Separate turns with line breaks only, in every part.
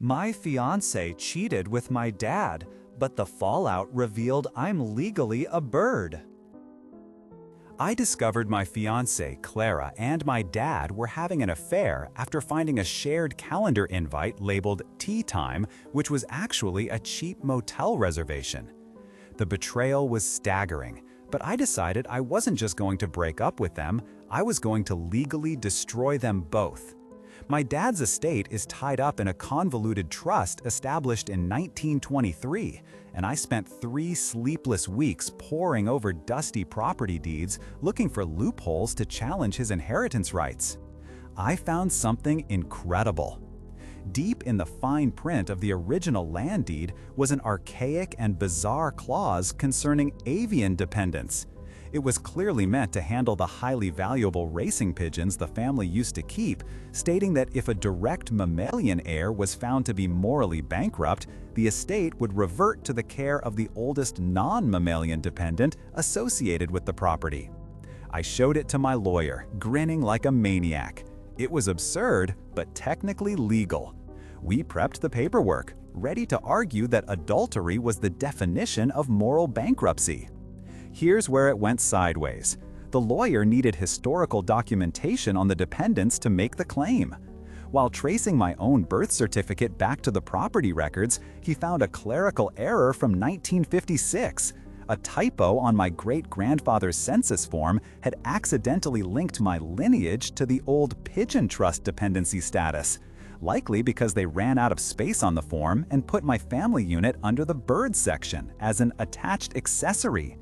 My fiancé cheated with my dad, but the fallout revealed I'm legally a bird. I discovered my fiancée, Clara, and my dad were having an affair after finding a shared calendar invite labeled Tea Time, which was actually a cheap motel reservation. The betrayal was staggering, but I decided I wasn't just going to break up with them, I was going to legally destroy them both. My dad's estate is tied up in a convoluted trust established in 1923, and I spent 3 sleepless weeks poring over dusty property deeds looking for loopholes to challenge his inheritance rights. I found something incredible. Deep in the fine print of the original land deed was an archaic and bizarre clause concerning avian dependents. It was clearly meant to handle the highly valuable racing pigeons the family used to keep, stating that if a direct mammalian heir was found to be morally bankrupt, the estate would revert to the care of the oldest non-mammalian dependent associated with the property. I showed it to my lawyer, grinning like a maniac. It was absurd, but technically legal. We prepped the paperwork, ready to argue that adultery was the definition of moral bankruptcy. Here's where it went sideways. The lawyer needed historical documentation on the dependents to make the claim. While tracing my own birth certificate back to the property records, he found a clerical error from 1956. A typo on my great-grandfather's census form had accidentally linked my lineage to the old Pigeon Trust dependency status, likely because they ran out of space on the form and put my family unit under the bird section as an attached accessory.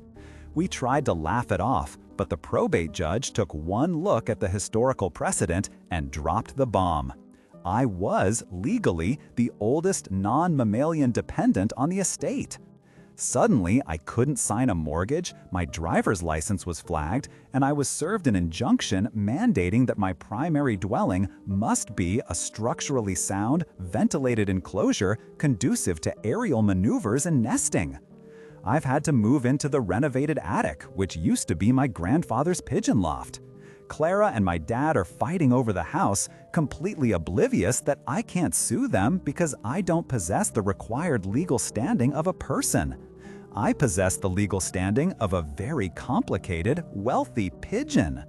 We tried to laugh it off, but the probate judge took one look at the historical precedent and dropped the bomb. I was, legally, the oldest non-mammalian dependent on the estate. Suddenly, I couldn't sign a mortgage, my driver's license was flagged, and I was served an injunction mandating that my primary dwelling must be a structurally sound, ventilated enclosure conducive to aerial maneuvers and nesting. I've had to move into the renovated attic, which used to be my grandfather's pigeon loft. Clara and my dad are fighting over the house, completely oblivious that I can't sue them because I don't possess the required legal standing of a person. I possess the legal standing of a very complicated, wealthy pigeon.